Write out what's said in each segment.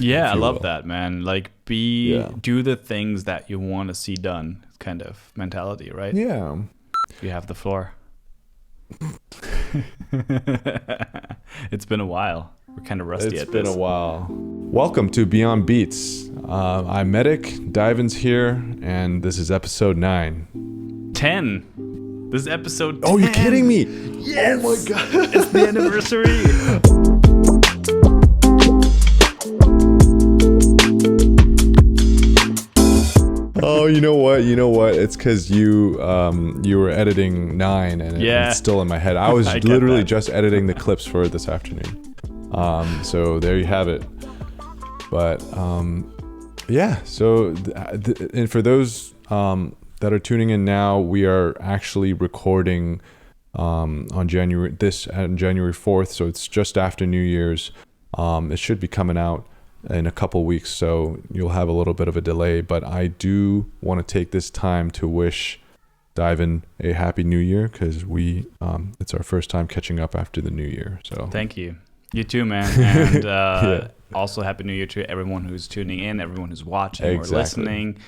Yeah, I you love will. that, man. Like, do the things that you want to see done, kind of mentality, right? Yeah. You have the floor. It's been a while. We're kind of rusty It's at been this. a while. Welcome to Beyond Beats. I'm Metic, DYVN's here, and this is episode 9. 10. This is episode 10. Oh, you're kidding me? Yes! Oh my god. It's the anniversary. Oh, you know what? It's because you were editing 9, and it's still in my head. I was literally just editing the clips for this afternoon. So there you have it. But yeah. So and for those that are tuning in now, we are actually recording on January 4th. So it's just after New Year's. It should be coming out in a couple weeks, so you'll have a little bit of a delay, but I do want to take this time to wish DYVN a happy new year, because it's our first time catching up after the new year. So thank you. You too, man. And also happy new year to everyone who's tuning in, everyone who's watching or listening.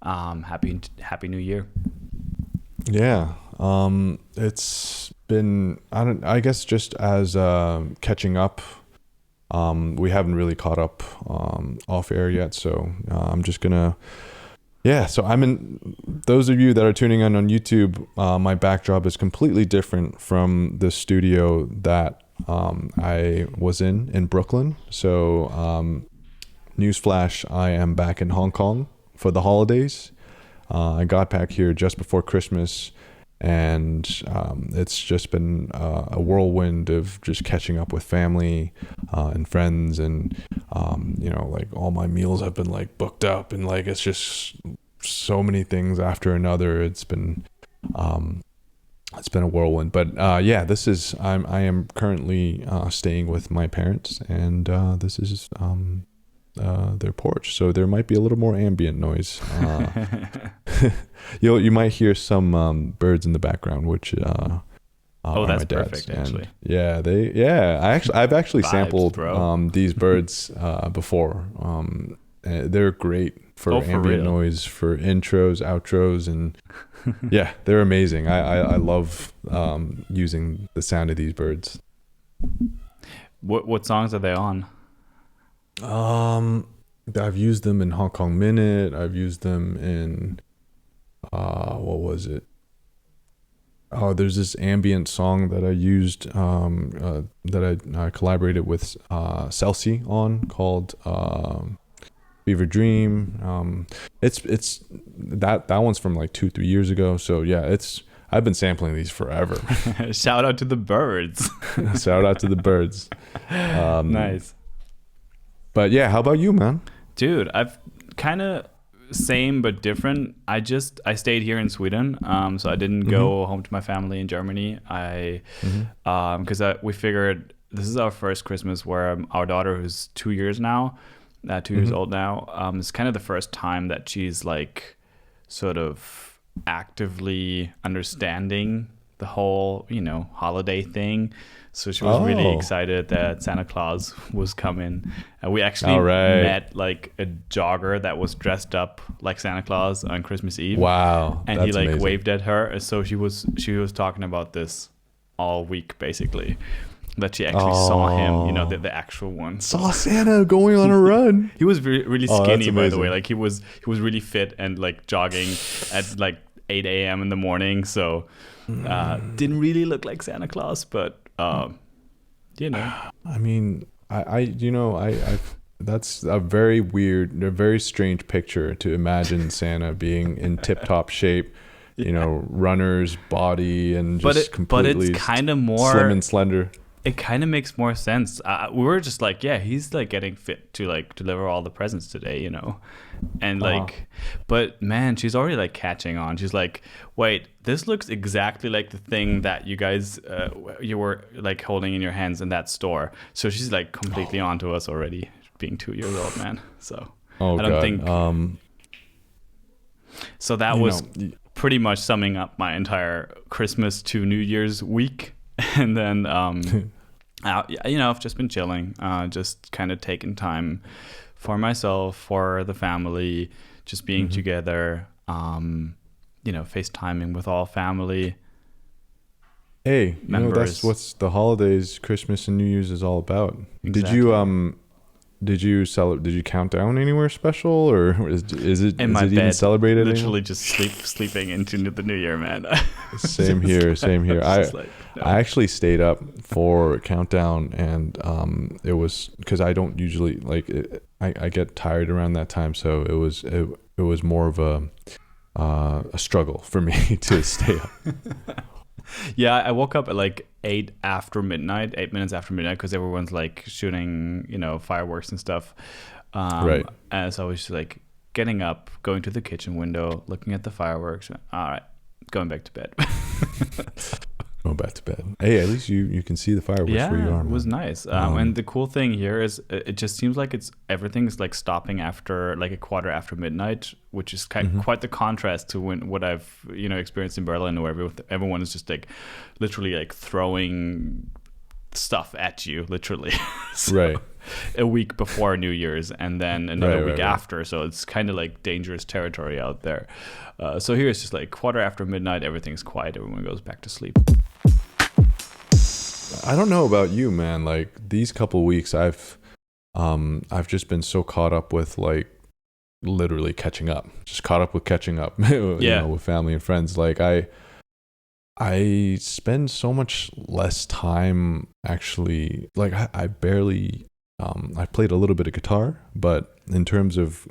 Happy new year. Yeah. It's been, I guess just as catching up. We haven't really caught up off air yet, so I'm just gonna so I'm in. Those of you that are tuning in on YouTube, my backdrop is completely different from the studio that I was in Brooklyn. So newsflash, I am back in Hong Kong for the holidays. I got back here just before Christmas, and it's just been a whirlwind of just catching up with family and friends, and like all my meals have been like booked up, and like it's just so many things after another. It's been a whirlwind, but I am currently staying with my parents, and this is their porch, so there might be a little more ambient noise. You might hear some birds in the background, which that's perfect, actually. I've actually Vibes, sampled these birds before. They're great for ambient noise, for intros, outros, and yeah, they're amazing. I love using the sound of these birds. What songs are they on? I've used them in Hong Kong Minute. I've used them in what was it? Oh, there's this ambient song that I used that I collaborated with Celsi on, called Fever Dream. It's that one's from like 2-3 years ago. So yeah, I've been sampling these forever. Shout out to the birds. Shout out to the birds. Nice. But yeah, how about you, man? Dude, I've kind of same but different. I stayed here in Sweden, so I didn't go home to my family in Germany. Because we figured this is our first Christmas where our daughter, who's 2 years now, 2 years old now, it's kind of the first time that she's like sort of actively understanding the whole holiday thing. So she was really excited that Santa Claus was coming. And we actually met like a jogger that was dressed up like Santa Claus on Christmas Eve. Wow. And he like waved at her. So she was talking about this all week, basically. That she actually saw him, the actual one. Saw Santa going on a run. He was really skinny, by the way. Like he was really fit and like jogging at like 8 a.m. in the morning. So didn't really look like Santa Claus, but I mean, I that's a very weird, a very strange picture to imagine Santa being in tip-top shape, runner's body, and just completely, but it's kind of more slim and slender. It kind of makes more sense. We were just like, yeah, he's like getting fit to like deliver all the presents today, and like, but man, she's already like catching on. She's like, wait, this looks exactly like the thing that you guys you were like holding in your hands in that store. So she's like completely onto us already, being 2 years old, man. So I don't think. So that was pretty much summing up my entire Christmas to New Year's week. And then I've just been chilling, just kind of taking time for myself, for the family, just being together, FaceTiming with all family Hey, members. That's what's the holidays, Christmas and New Year's is all about. Exactly. Did you count down anywhere special, or is it In my bed, even celebrated literally anymore? just sleeping into the new year, man. Same here, same here. No. I actually stayed up for countdown, and it was because I don't usually I get tired around that time, so it was more of a struggle for me to stay up. Yeah, I woke up at like 8 minutes after midnight, because everyone's like shooting, fireworks and stuff. Right. And so I was just like getting up, going to the kitchen window, looking at the fireworks. All right, going back to bed. Going back to bed. Hey, at least you can see the fireworks where you are. It was Man. nice. And the cool thing here is it just seems like everything's like stopping after like a quarter after midnight, which is quite the contrast to what I've experienced in Berlin, where everyone is just like literally like throwing stuff at you, literally. So, right. A week before New Year's, and then another week right. after. So it's kind of like dangerous territory out there. So here it's just like quarter after midnight, everything's quiet, everyone goes back to sleep. I don't know about you, man. Like these couple weeks, I've just been so caught up with like literally catching up. Just caught up with catching up. With family and friends. Like I spend so much less time actually. Like I barely. I played a little bit of guitar, but in terms of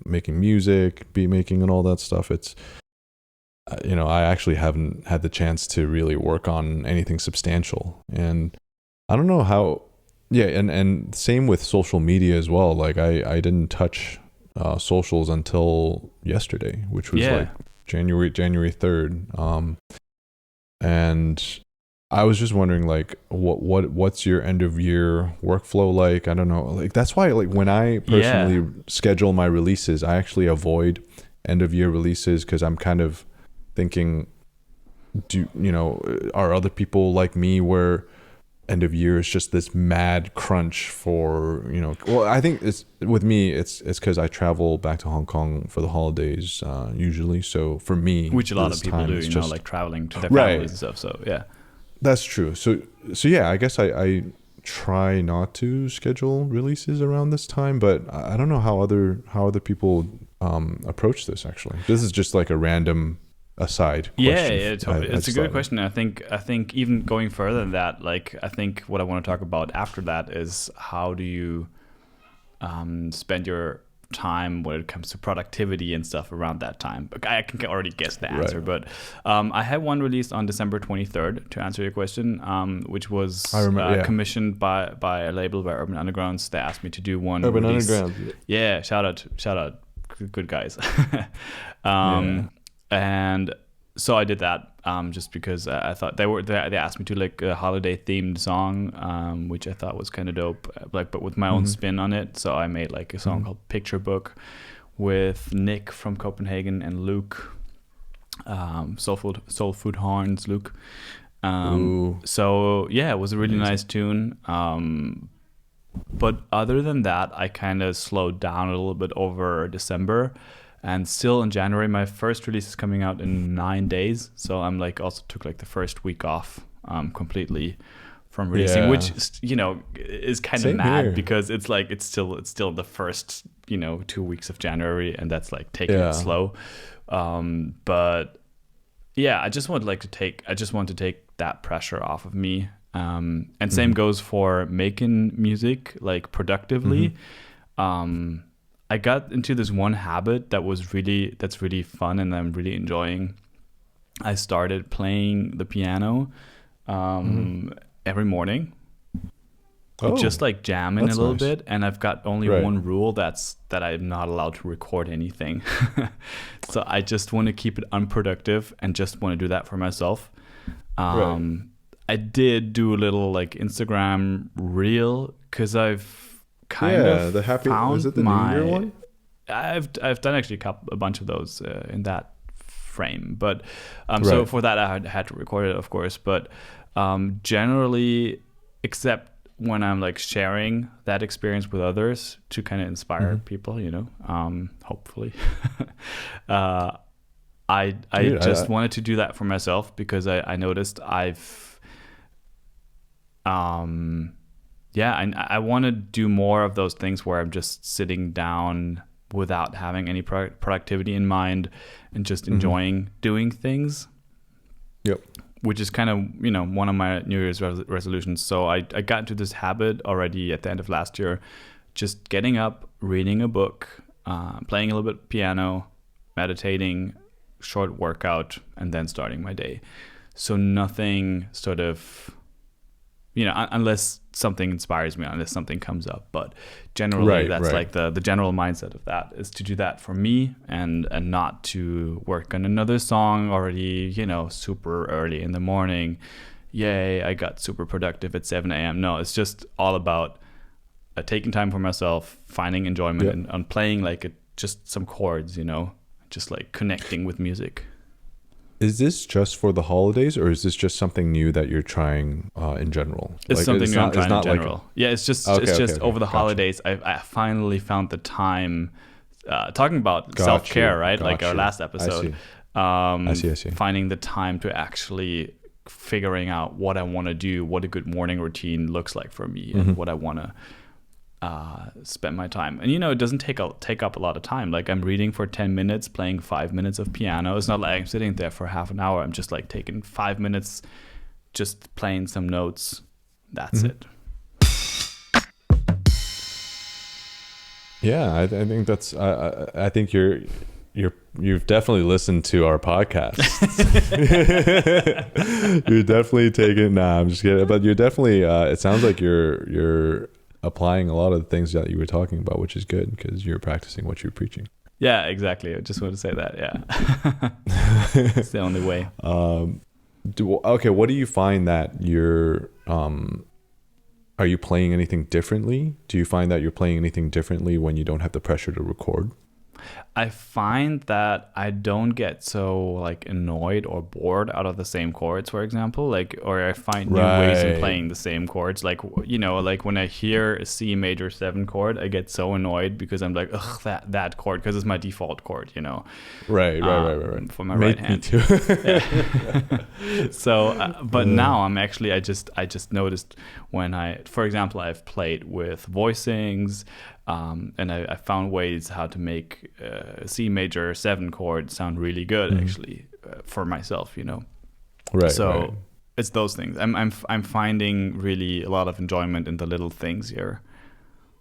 making music, beat making, and all that stuff, it's. I actually haven't had the chance to really work on anything substantial, and I don't know how. Yeah, and same with social media as well. Like I didn't touch socials until yesterday, which was like January 3rd. And I was just wondering, like, what's your end of year workflow like? I don't know. Like that's why, like, when I personally schedule my releases, I actually avoid end of year releases, because I'm kind of thinking, are other people like me where end of year is just this mad crunch for, well, I think it's with me, it's because I travel back to Hong Kong for the holidays usually. So for me, which a lot of people do, just like traveling to their families and stuff. So yeah, that's true. So yeah, I guess I try not to schedule releases around this time, but I don't know how other people approach this. Actually, this is just like a random aside question. Yeah, totally. It's a good question. I think even going further than that, like I think what I want to talk about after that is how do you spend your time when it comes to productivity and stuff around that time. I can already guess the answer, but I had one released on December 23rd, to answer your question, which was commissioned by a label, by Urban Undergrounds. They asked me to do one Urban release. Underground. Yeah, shout out, good guys. And so I did that just because I thought they asked me to like a holiday themed song, which I thought was kind of dope, but with my own spin on it. So I made like a song called Picture Book with Nick from Copenhagen and Luke, Soul Food Horns, Luke. So yeah, it was a really nice tune. But other than that, I kind of slowed down a little bit over December. And still in January, my first release is coming out in 9 days. So I'm like also took like the first week off completely from releasing, which is kind of mad here, because it's like it's still the first 2 weeks of January, and that's like taking it slow. But yeah, I just want to take that pressure off of me. And same goes for making music like productively. I got into this one habit that's really fun and I'm really enjoying. I started playing the piano every morning, just like jamming a little bit. And I've got only one rule, that I'm not allowed to record anything. So I just want to keep it unproductive and just want to do that for myself. I did do a little like Instagram reel, because I've kind of the happy found was it the New Year one? I've done actually a bunch of those in that frame, but so for that I had to record it, of course. But generally, except when I'm like sharing that experience with others to kind of inspire people, hopefully. I just wanted to do that for myself because I noticed I want to do more of those things where I'm just sitting down without having any productivity in mind and just enjoying doing things. Yep. Which is kind of, one of my New Year's resolutions. So I got into this habit already at the end of last year, just getting up, reading a book, playing a little bit of piano, meditating, short workout, and then starting my day. So nothing sort of, unless something inspires me, unless something comes up. But generally, that's like the general mindset of that is to do that for me and not to work on another song already, super early in the morning. Yay, I got super productive at 7 a.m. No, it's just all about taking time for myself, finding enjoyment and playing just some chords, just like connecting with music. Is this just for the holidays, or is this just something new that you're trying in general? It's something new I'm trying in general. It's just over the holidays, I finally found the time, talking about self-care, right? Like our last episode. I see. Finding the time to actually figuring out what I want to do, what a good morning routine looks like for me, and what I want to spend my time. And it doesn't take up a lot of time. Like I'm reading for 10 minutes, playing 5 minutes of piano. It's not like I'm sitting there for half an hour. I'm just like taking 5 minutes, just playing some notes. That's it. Yeah, I think that's. I think you've definitely listened to our podcast. You're definitely taking. Nah, I'm just kidding. But you're definitely. It sounds like you're applying a lot of the things that you were talking about, which is good because you're practicing what you're preaching. Yeah, exactly. I just want to say that. Yeah, it's the only way. Okay, what do you find that you're? Are you playing anything differently? Do you find that you're playing anything differently when you don't have the pressure to record? I find that I don't get so like annoyed or bored out of the same chords, for example, or I find new ways in playing the same chords. Like, like when I hear a C major 7 chord, I get so annoyed because I'm like, ugh, that chord, because it's my default chord, Right. For my right hand. Me too. So, but now I'm actually, I just noticed when for example, I've played with voicings, and I found ways how to make C major 7 chord sound really good actually for myself, Right. So it's those things. I'm finding really a lot of enjoyment in the little things here.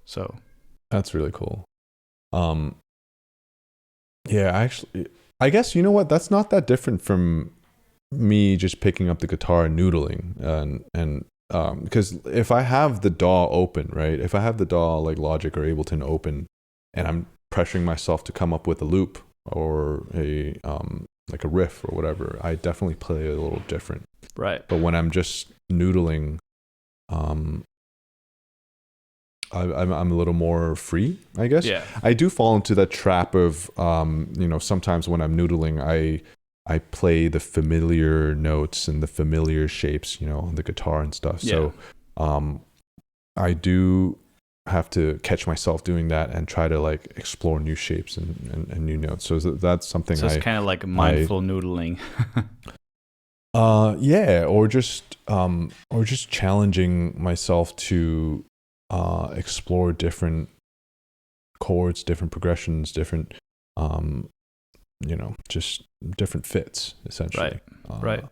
So that's really cool. Yeah, actually, I guess you know what? That's not that different from me just picking up the guitar and noodling and. Because if I have the DAW open, right? If I have the DAW like Logic or Ableton open, and I'm pressuring myself to come up with a loop or a like a riff or whatever, I definitely play a little different. Right. But when I'm just noodling, I'm a little more free, I guess. Yeah. I do fall into that trap of sometimes when I'm noodling, I play the familiar notes and the familiar shapes, on the guitar and stuff. Yeah. So I do have to catch myself doing that and try to like explore new shapes and new notes. So that's something it's kind of like mindful noodling. Yeah, or just challenging myself to explore different chords, different progressions, different just different fits essentially. Right.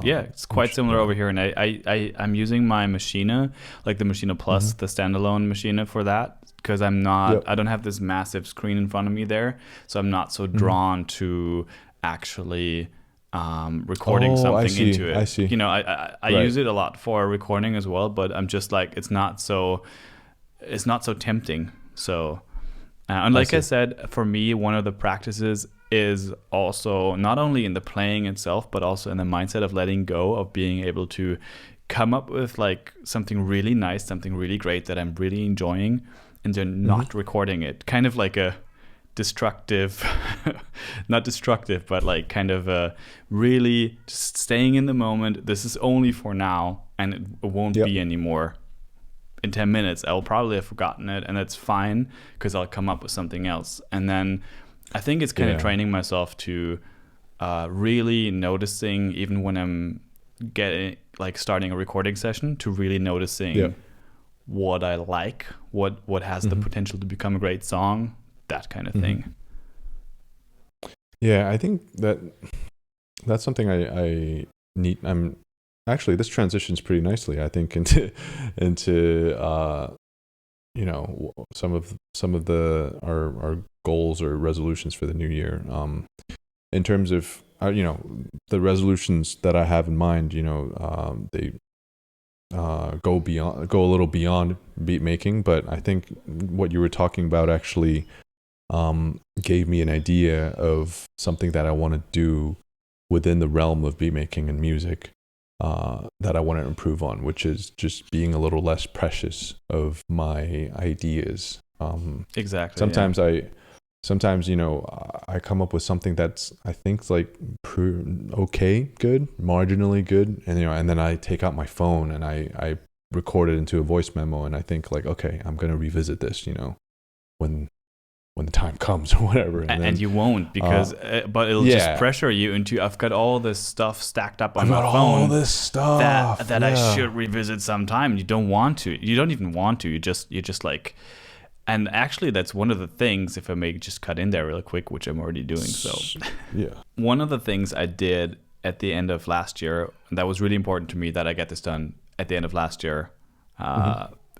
Yeah, it's quite similar over here, and I'm using my Machina, like the Machina Plus, the standalone Machina for that, because I'm not I don't have this massive screen in front of me there, so I'm not so drawn to actually recording something into it. I see. I use it a lot for recording as well, but I'm just like it's not so tempting. So and like I said, for me, one of the practices is also not only in the playing itself, but also in the mindset of letting go, of being able to come up with like something really nice, something really great that I'm really enjoying, and then not recording it. Kind of like a destructive, not destructive, but like kind of a really just staying in the moment. This is only for now, and it won't Yep. be anymore in 10 minutes. I'll probably have forgotten it, and that's fine because I'll come up with something else. And then I think it's kind of training myself to really noticing, even when I'm starting a recording session, to really noticing what I like, what has the potential to become a great song, that kind of thing. Yeah, I think that's something I need. Actually, this transitions pretty nicely, I think, into some of our goals or resolutions for the new year. In terms of the resolutions that I have in mind, they go a little beyond beat making, but I think what you were talking about actually gave me an idea of something that I want to do within the realm of beat making and music, that I want to improve on, which is just being a little less precious of my ideas. Exactly. Sometimes I come up with something that's, I think, like okay, good, marginally good, and then I take out my phone and I record it into a voice memo, and I think like, okay, I'm gonna revisit this, when the time comes or whatever. And you won't, because but it'll just pressure you into, I've got all this stuff stacked up on my phone. All this stuff that I should revisit sometime. You don't want to. You don't even want to. You just like. And actually, that's one of the things, if I may just cut in there real quick, which I'm already doing. So, one of the things I did at the end of last year, and that was really important to me that I get this done at the end of last year,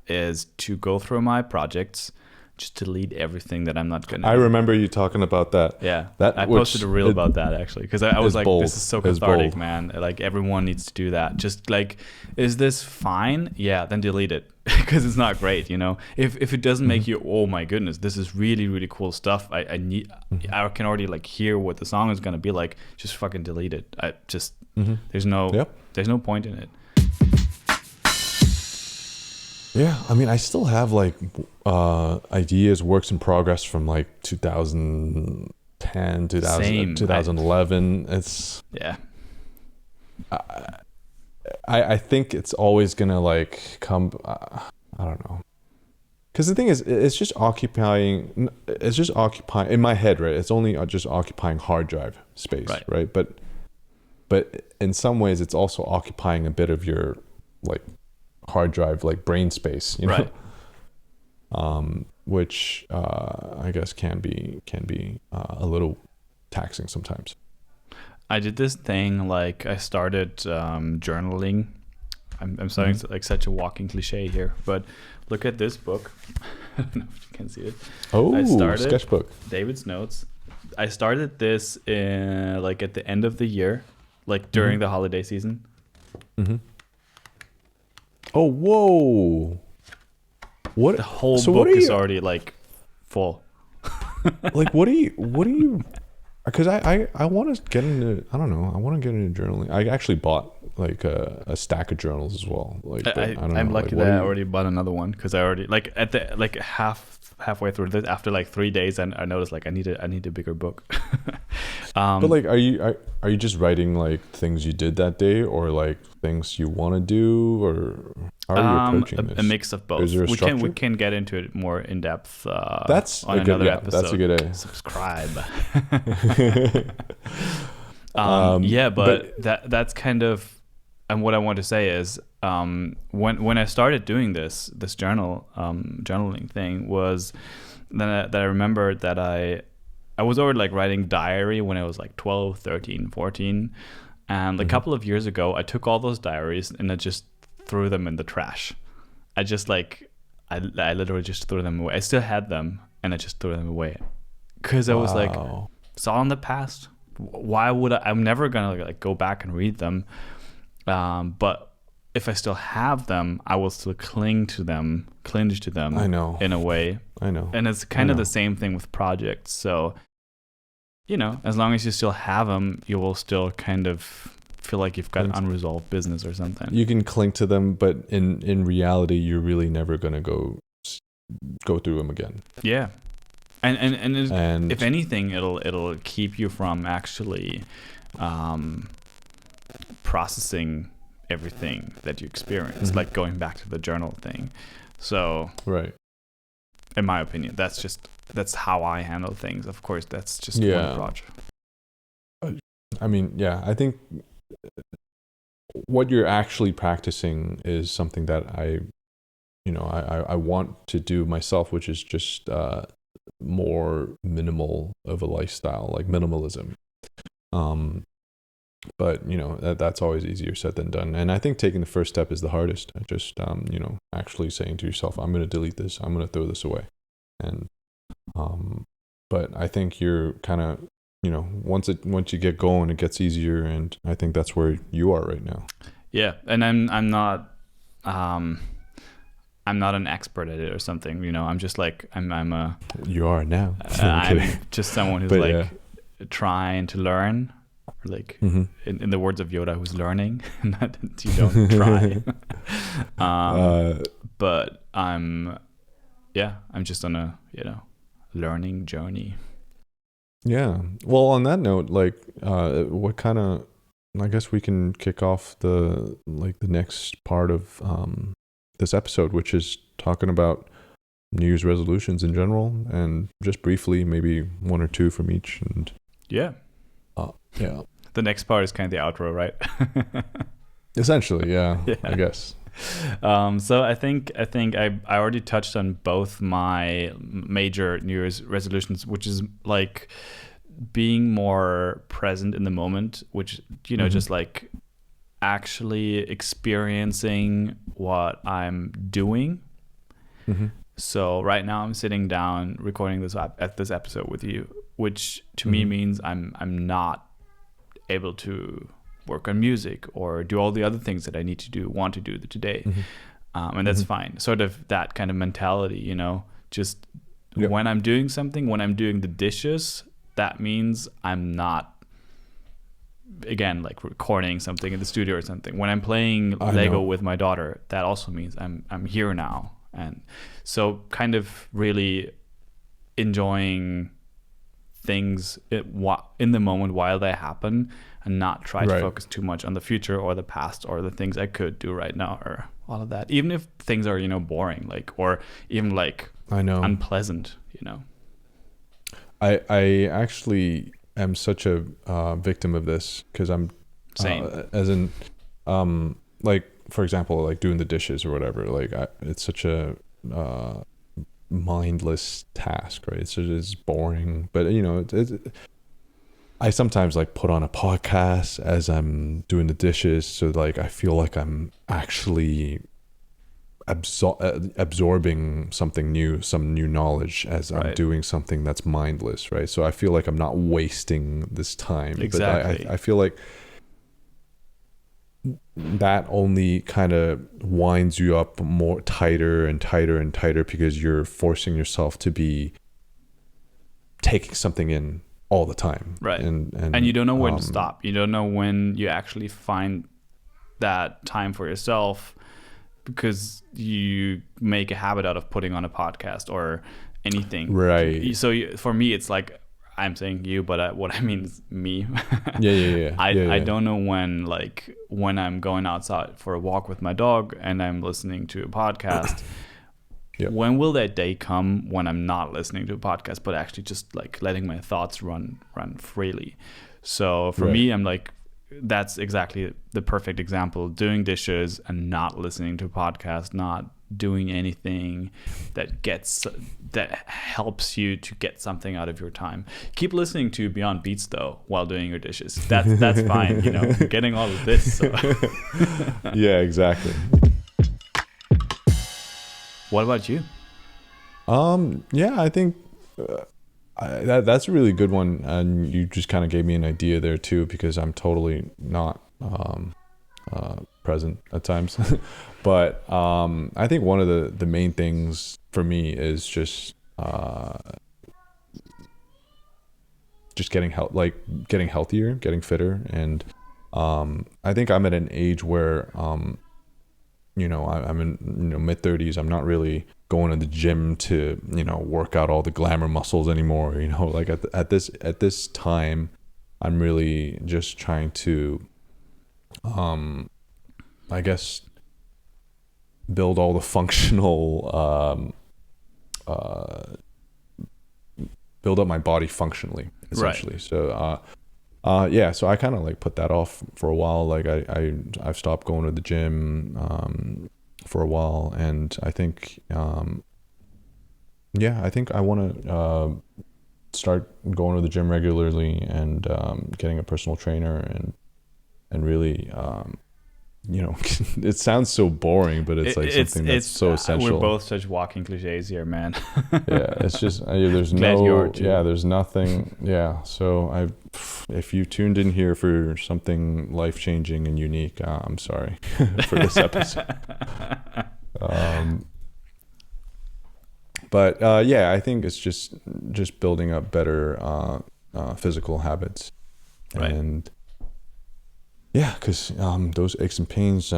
is to go through my projects, just delete everything that I'm not going to. I remember you talking about that. Yeah. I posted a reel about that, actually, because I was like, bold. This is so cathartic, man. Like, everyone needs to do that. Just like, is this fine? Yeah, then delete it, because it's not great, If it doesn't make you, oh my goodness, this is really, really cool stuff. I can already like hear what the song is going to be like. Just fucking delete it. There's no point in it. Yeah, I mean, I still have like ideas, works in progress from like 2010, 2011. It's I think it's always gonna like come. I don't know, because the thing is, it's just occupying in my head, right? It's only just occupying hard drive space, right? But in some ways, it's also occupying a bit of your like hard drive, like brain space, right? Which I guess can be a little taxing sometimes. I did this thing, like I started journaling. I'm starting to, like, such a walking cliche here, but look at this book. I don't know if you can see it. Oh, sketchbook. David's notes. I started this like at the end of the year, like during the holiday season. Oh, whoa. What? The whole book is already like full. Like, what do you, because I want to get into, I don't know, I want to get into journaling. I actually bought like a stack of journals as well. Like, I'm lucky that I already bought another one, because I already, like, at the like halfway through this, after like 3 days, and I noticed like I need a bigger book. But like, are you just writing like things you did that day, or like things you want to do, or how are you approaching this? A mix of both. Is there a structure? We can get into it more in depth. That's on another episode. That's a good idea. Subscribe. But that's kind of, and what I want to say is, when I started doing this journaling thing, was that I remembered that I was already like writing diary when I was like 12, 13, 14. And a couple of years ago, I took all those diaries and I just threw them in the trash. I literally just threw them away. I still had them, and I just threw them away. Because I was like, it's all in the past. Why would I'm never going to like go back and read them. But if I still have them, I will still cling to them. I know. In a way. I know. And it's kind of the same thing with projects. So, as long as you still have them, you will still kind of feel like you've got unresolved business or something. You can cling to them, but in reality, you're really never going to go through them again. Yeah. And if anything, it'll keep you from actually processing everything that you experience, like going back to the journal thing. So right. In my opinion, that's how I handle things. Of course, that's just one approach. I mean, yeah, I think what you're actually practicing is something that I want to do myself, which is just more minimal of a lifestyle, like minimalism. But that's always easier said than done. And I think taking the first step is the hardest. Just actually saying to yourself, I'm going to delete this, I'm going to throw this away. And but I think you're kind of once you get going, it gets easier, and I think that's where you are right now. Yeah, and I'm not an expert at it or something. I'm just like I'm a. You are now. I'm just someone who's trying to learn, like in the words of Yoda, who's learning. Not that you don't try. But I'm just on a learning journey. Yeah. Well, on that note, like, what kind of, I guess we can kick off the next part of this episode, which is talking about New Year's resolutions in general, and just briefly, maybe one or two from each. And yeah. The next part is kind of the outro, right? Essentially, yeah. I guess. So I think I already touched on both my major New Year's resolutions, which is like being more present in the moment, which just like actually experiencing what I'm doing. So right now I'm sitting down recording this episode with you, which to me means I'm not able to work on music or do all the other things that I want to do today. And that's fine. Sort of that kind of mentality, just when I'm doing something, when I'm doing the dishes, that means I'm not, again, like recording something in the studio or something. When I'm playing Lego with my daughter, that also means I'm here now. And so kind of really enjoying things in the moment while they happen, and not try to focus too much on the future or the past or the things I could do right now or all of that. Even if things are, boring, like, or even like unpleasant, I actually am such a victim of this, because I'm as in like, for example, like doing the dishes or whatever, like it's such a mindless task, right? It's boring, but I sometimes like put on a podcast as I'm doing the dishes, so like I feel like I'm actually absorbing something new, some new knowledge as I'm doing something that's mindless, right? So I feel like I'm not wasting this time. Exactly. But I feel like that only kind of winds you up more tighter and tighter and tighter, because you're forcing yourself to be taking something in all the time, right? And you don't know when to stop. You don't know when you actually find that time for yourself, because you make a habit out of putting on a podcast or anything, right? So for me, it's like, I'm saying you, but what I mean is me. I don't know when I'm going outside for a walk with my dog and I'm listening to a podcast. When will that day come when I'm not listening to a podcast, but actually just like letting my thoughts run freely? So for me, I'm like, that's exactly the perfect example. Doing dishes and not listening to a podcast, not doing anything that helps you to get something out of your time. Keep listening to Beyond Beats though while doing your dishes. That's fine. You're getting all of this. So. Yeah, exactly. What about you? Yeah, I think that's a really good one, and you just kind of gave me an idea there too, because I'm totally not present at times. But I think one of the main things for me is just getting healthier, getting fitter, and I think I'm at an age where I'm in mid 30s. I'm not really going to the gym to work out all the glamour muscles anymore. Like at this time, I'm really just trying to I guess, build all the functional, build up my body functionally, essentially. Right. So, yeah, so I kind of like put that off for a while. Like I've stopped going to the gym for a while, and I think I think I want to start going to the gym regularly and getting a personal trainer and really it sounds so boring, but it's like something that's so essential. We're both such walking cliches here, man. Yeah, it's just there's there's nothing. Yeah, so if you tuned in here for something life changing and unique, I'm sorry for this episode. But yeah, I think it's just building up better physical habits, Right. and yeah, because those aches and pains,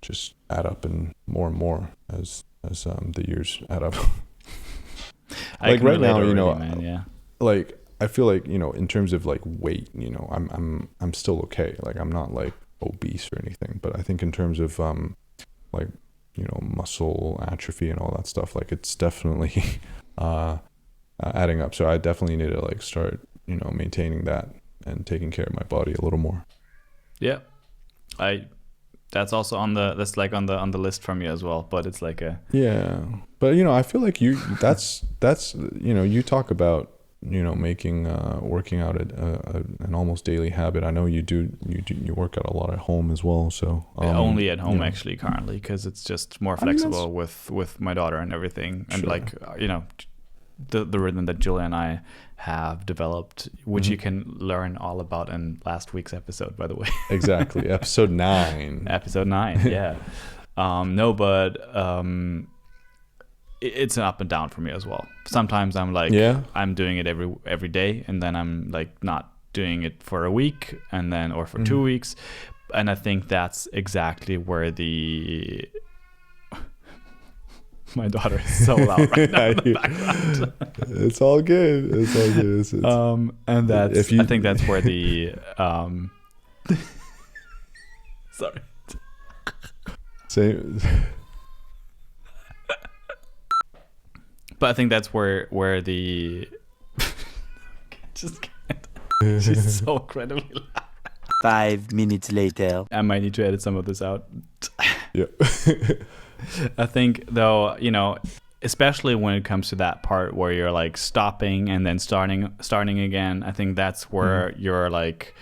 just add up and more as the years add up. Like right now, man, yeah. like I feel like in terms of like weight, I'm still okay. Like I'm not like obese or anything, but I think in terms of like muscle atrophy and all that stuff, like it's definitely adding up. So I definitely need to like start maintaining that and taking care of my body a little more. Yeah, that's also on the list from you as well. But it's like but I feel like that's you talk about making working out an almost daily habit. I know you work out a lot at home as well. So only at home actually currently, because it's just more flexible with my daughter and everything, and like the rhythm that Julia and I have developed, which you can learn all about in last week's episode, by the way. Exactly, episode 9. Episode 9, yeah. It's an up and down for me as well. Sometimes I'm like, I'm doing it every day, and then I'm like not doing it for a week, and then or for 2 weeks, and I think that's exactly where the my daughter is so loud right now in the background. It's all good. It's and that's I think that's where the sorry. Same. But I think that's where the just can't. She's so incredibly loud. 5 minutes later. I might need to edit some of this out. Yeah. I think though, especially when it comes to that part where you're like stopping and then starting again, I think that's where you're like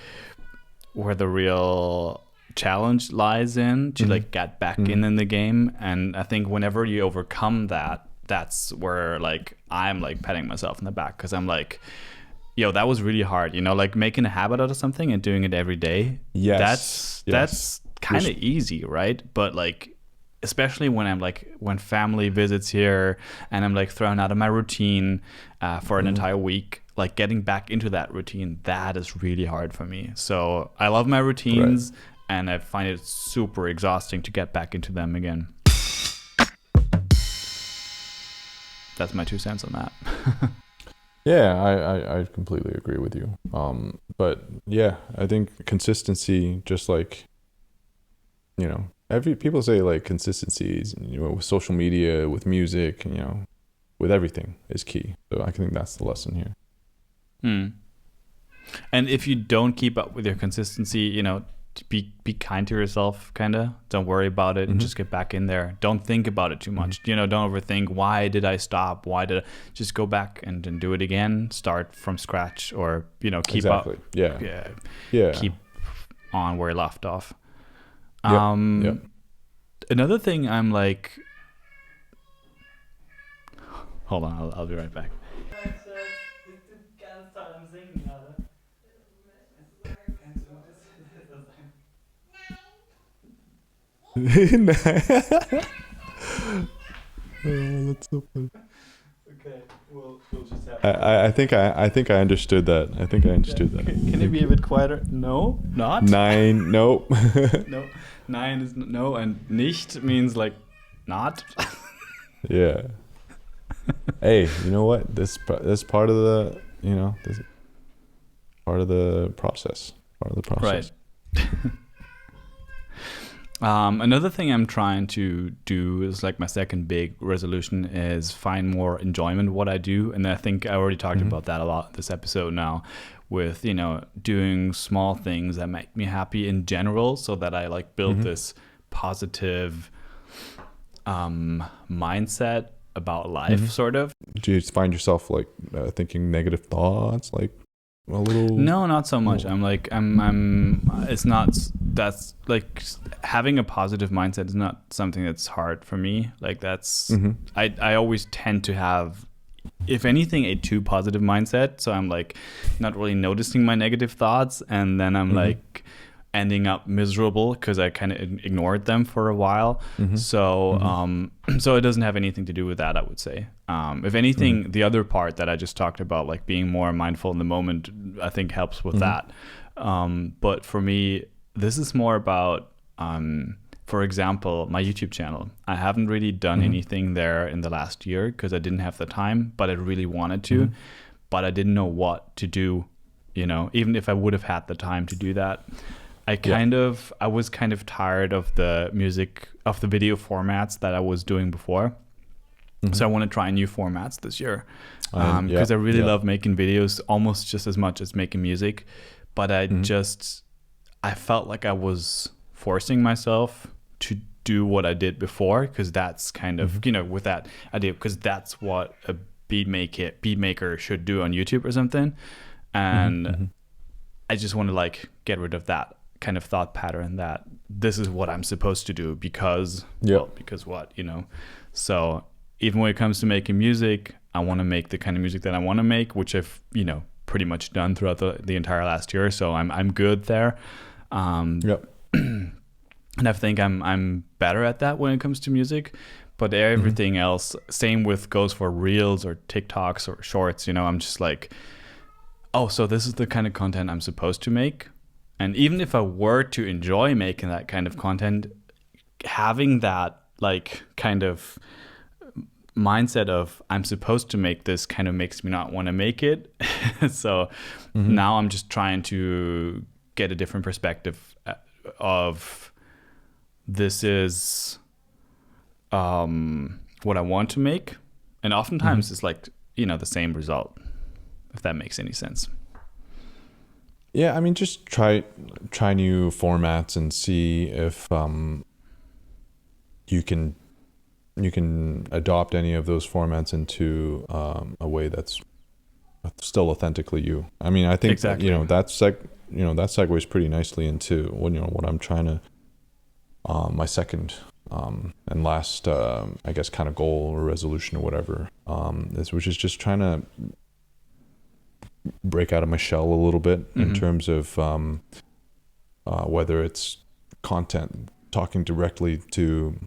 where the real challenge lies in to like get back in the game. And I think whenever you overcome that, that's where like I'm like patting myself in the back, because I'm like, yo, that was really hard, like making a habit out of something and doing it every day. Yes. That's kind of easy, right? But like, especially when family visits here and I'm like thrown out of my routine for an entire week, like getting back into that routine, that is really hard for me. So I love my routines, and I find it super exhausting to get back into them again. That's my 2 cents on that. Yeah, I completely agree with you. But yeah, I think consistency, just like, people say like consistency is, with social media, with music, with everything is key. So I think that's the lesson here. And if you don't keep up with your consistency, be kind to yourself, kind of. Don't worry about it and just get back in there. Don't think about it too much. Don't overthink, why did I stop? Just go back and do it again. Start from scratch, or, keep up. Yeah. Keep on where you left off. Yep. Another thing I'm like, hold on, I'll be right back. That's so funny. Okay, we'll just have. I think I understood that. Can it be a bit quieter? No, not. 9. Nope. No, 9 is no, and nicht means like not. Yeah. Hey, you know what? This part of the this part of the process. Right. Another thing I'm trying to do is like my second big resolution is find more enjoyment in what I do. And I think I already talked about that a lot this episode now with, doing small things that make me happy in general so that I like build this positive mindset about life sort of. Do you find yourself like thinking negative thoughts, like a little? No, not so much. I'm it's not, that's like having a positive mindset is not something that's hard for me. Like that's, I always tend to have, if anything, a too positive mindset. So I'm like not really noticing my negative thoughts. And then I'm like ending up miserable because I kind of ignored them for a while. So so it doesn't have anything to do with that, I would say. If anything, the other part that I just talked about, like being more mindful in the moment, I think helps with that. But for me, this is more about, for example, my YouTube channel. I haven't really done anything there in the last year because I didn't have the time, but I really wanted to, but I didn't know what to do, even if I would have had the time to do that. I was kind of tired of the video formats that I was doing before. So I want to try new formats this year because I really love making videos almost just as much as making music. But I felt like I was forcing myself to do what I did before because that's kind of, with that idea, because that's what a beat maker should do on YouTube or something. And I just want to like get rid of that kind of thought pattern that this is what I'm supposed to do because what, So even when it comes to making music, I want to make the kind of music that I want to make, which I've, pretty much done throughout the entire last year. So I'm good there. And I think I'm better at that when it comes to music, but everything else, same goes for reels or TikToks or shorts, I'm just like, oh, so this is the kind of content I'm supposed to make. And even if I were to enjoy making that kind of content, having that like kind of mindset of I'm supposed to make this kind of makes me not want to make it. So now I'm just trying to get a different perspective of this is what I want to make. And oftentimes it's like, the same result, if that makes any sense. Yeah, I mean, just try new formats and see if you can adopt any of those formats into a way that's still authentically you. I mean, I think that segues pretty nicely into what I'm trying to my second and last I guess kind of goal or resolution or whatever which is just trying to break out of my shell a little bit in terms of whether it's content, talking directly to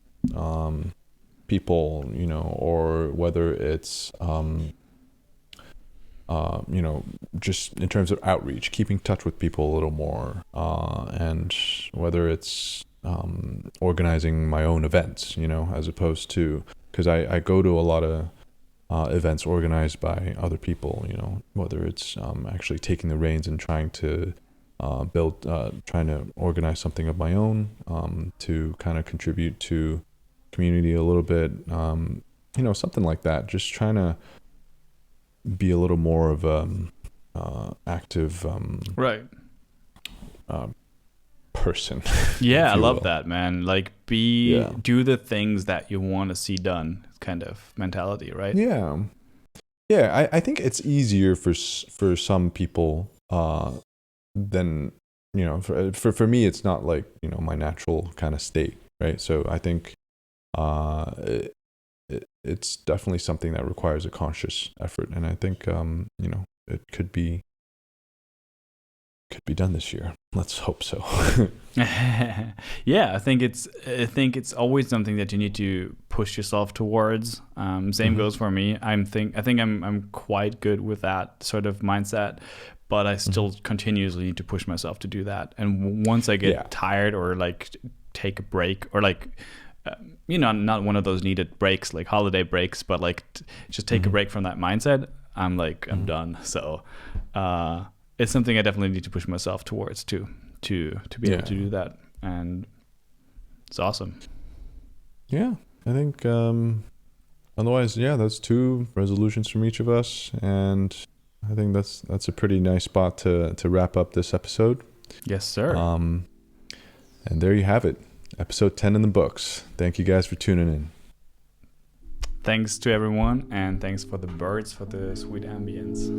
people, or whether it's just in terms of outreach, keeping touch with people a little more, and whether it's organizing my own events, as opposed to, because I go to a lot of events organized by other people, whether it's actually taking the reins and trying to trying to organize something of my own to kind of contribute to community a little bit, something like that. Just trying to be a little more of a active person. Yeah, I love that, man. Like do the things that you want to see done kind of mentality, right? Yeah. I think it's easier for some people than, for me, it's not like, my natural kind of state, right? So I think it's definitely something that requires a conscious effort, and I think it could be done this year. Let's hope so. Yeah, I think it's always something that you need to push yourself towards. Same goes for me. I think I'm quite good with that sort of mindset, but I still continuously need to push myself to do that. And once I get tired or like take a break or like not one of those needed breaks like holiday breaks, but like just take a break from that mindset, I'm like I'm done. So it's something I definitely need to push myself towards to be able to do that. And It's awesome. Yeah, I think otherwise, yeah, that's 2 resolutions from each of us, and I think that's a pretty nice spot to wrap up this episode. Yes, sir. And there you have it, episode 10 in the books. Thank you guys for tuning in. Thanks to everyone, and thanks for the birds for the sweet ambience.